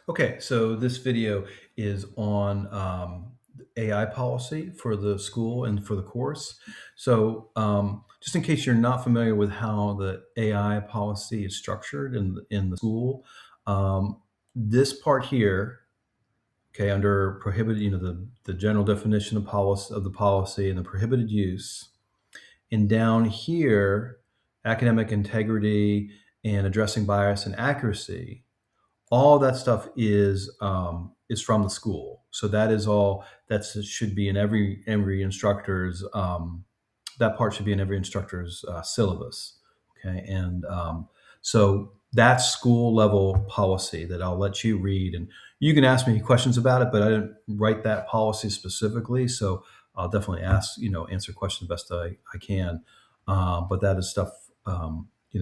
Okay, so this video is on AI policy for the school and for the course. So, just in case you're not familiar with how the AI policy is structured in the school, this part here, okay, under prohibited, the general definition of the policy and the prohibited use, and down here, academic integrity and addressing bias and accuracy, all that stuff is from the school. So that is all that should be in every instructor's that part should be in every instructor's syllabus. Okay, and so that's school level policy that I'll let you read, and you can ask me questions about it. But I didn't write that policy specifically, so I'll definitely answer questions best I can. But that is stuff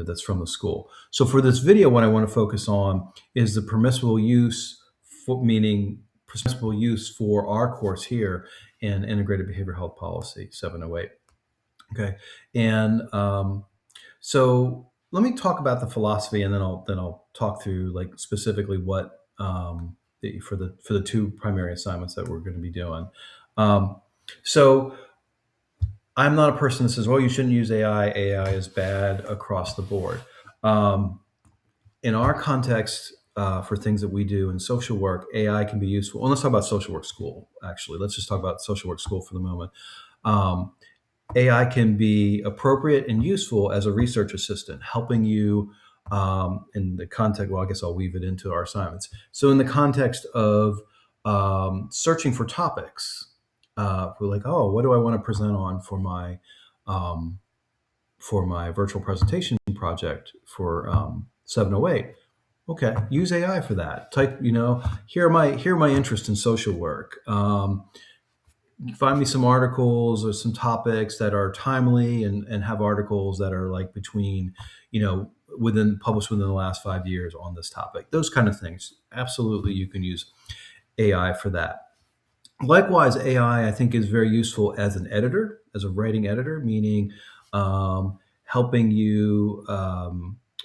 that's from the school. So for this video, what I want to focus on is the permissible use, meaning permissible use for our course here in Integrated Behavioral Health Policy 708. Okay, and so let me talk about the philosophy, and then I'll talk through like specifically what for the two primary assignments that we're going to be doing. So I'm not a person that says, "Well, you shouldn't use AI. AI is bad across the board." In our context, for things that we do in social work, AI can be useful. Well, let's talk about social work school. Actually, let's just talk about social work school for the moment. AI can be appropriate and useful as a research assistant, helping you in the context. Well, I guess I'll weave it into our assignments. So, in the context of searching for topics, we're like, oh, what do I want to present on for my virtual presentation project for 708? Okay, use AI for that. Type, here are my interests in social work. Find me some articles or some topics that are timely and have articles that are like between, published within the last 5 years on this topic. Those kind of things. Absolutely, you can use AI for that. Likewise, AI, I think, is very useful as an editor, as a writing editor, meaning helping you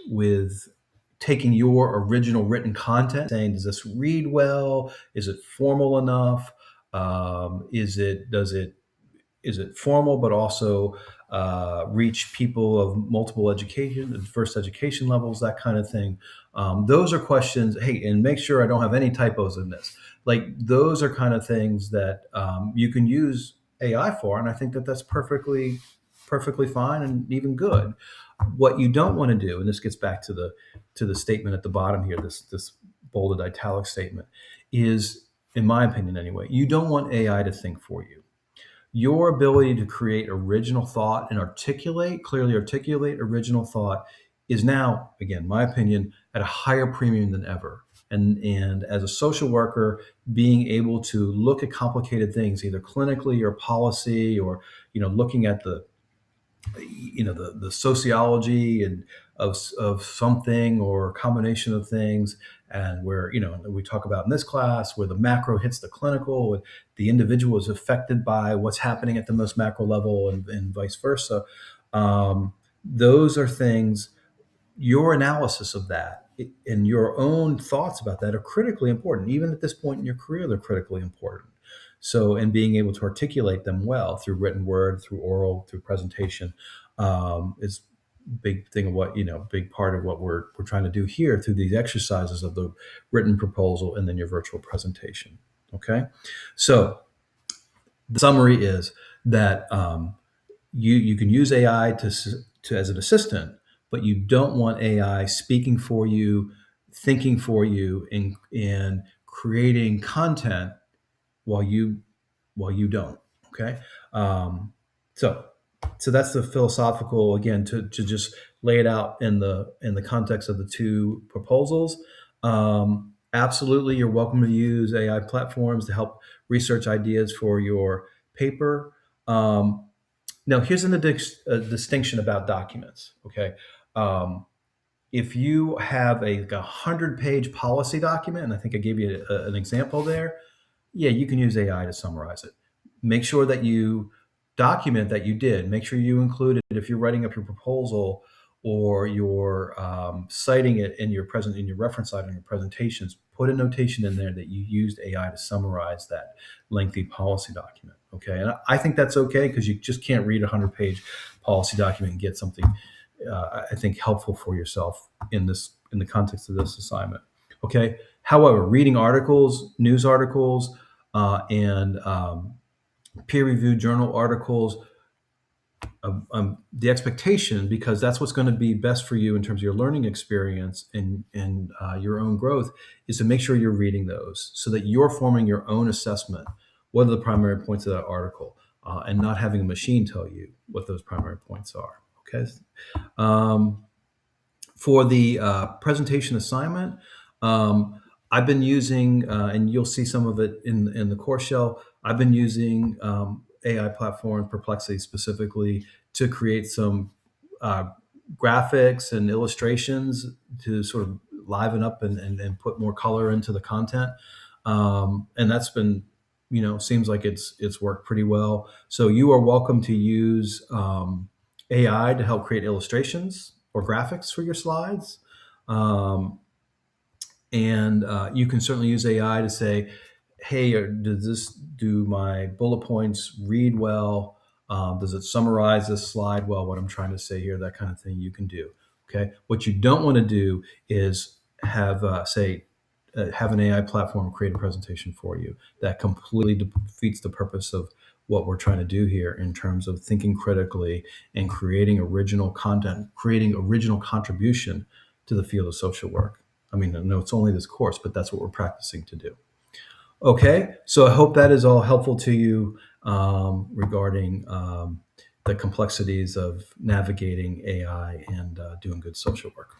with taking your original written content, saying, does this read well? Is it formal enough? Is it formal but also reach people of multiple education, diverse education levels, that kind of thing? Those are questions. Hey, and make sure I don't have any typos in this. Like those are kind of things that you can use AI for, and I think that that's perfectly fine and even good. What you don't want to do, and this gets back to the statement at the bottom here, this bolded italic statement, is, in my opinion anyway, you don't want AI to think for you. Your ability to create original thought and clearly articulate original thought is now, again, my opinion, at a higher premium than ever. And as a social worker, being able to look at complicated things, either clinically or policy, or looking at the sociology and of something or a combination of things, and where we talk about in this class where the macro hits the clinical and the individual is affected by what's happening at the most macro level, and vice versa. Those are things. Your analysis of that and your own thoughts about that are critically important. Even at this point in your career, they're critically important. So, and being able to articulate them well through written word, through oral, through presentation, is big thing of what big part of what we're trying to do here through these exercises of the written proposal and then your virtual presentation. Okay, so the summary is that you can use AI to as an assistant, but you don't want AI speaking for you, thinking for you, and creating content while you don't. Okay, so that's the philosophical, again, to just lay it out in the context of the two proposals. Absolutely, you're welcome to use AI platforms to help research ideas for your paper. Now, here's a distinction about documents. Okay, if you have a 100-page policy document, and I think I gave you an example there, yeah, you can use AI to summarize it. Make sure that you document that you did. Make sure you include it if you're writing up your proposal or you're citing it in your reference side in your presentations, put a notation in there that you used AI to summarize that lengthy policy document. Okay, and I think that's okay because you just can't read a 100-page policy document and get something I think helpful for yourself in the context of this assignment. Okay. However, reading articles, news articles, and peer-reviewed journal articles, the expectation, because that's what's going to be best for you in terms of your learning experience and your own growth, is to make sure you're reading those so that you're forming your own assessment. What are the primary points of that article, and not having a machine tell you what those primary points are. Okay. Um, for the presentation assignment, I've been using, and you'll see some of it in the course shell. I've been using AI platform Perplexity specifically to create some uh, graphics and illustrations to sort of liven up and put more color into the content. And that's been, seems like it's worked pretty well. So you are welcome to use AI to help create illustrations or graphics for your slides. Um, and you can certainly use AI to say, hey, do my bullet points read well? Does it summarize this slide well, what I'm trying to say here? That kind of thing you can do. Okay. What you don't want to do is have, have an AI platform create a presentation for you. That completely defeats the purpose of what we're trying to do here in terms of thinking critically and creating original content, creating original contribution to the field of social work. I mean, I know it's only this course, but that's what we're practicing to do. Okay, so I hope that is all helpful to you regarding the complexities of navigating AI and doing good social work.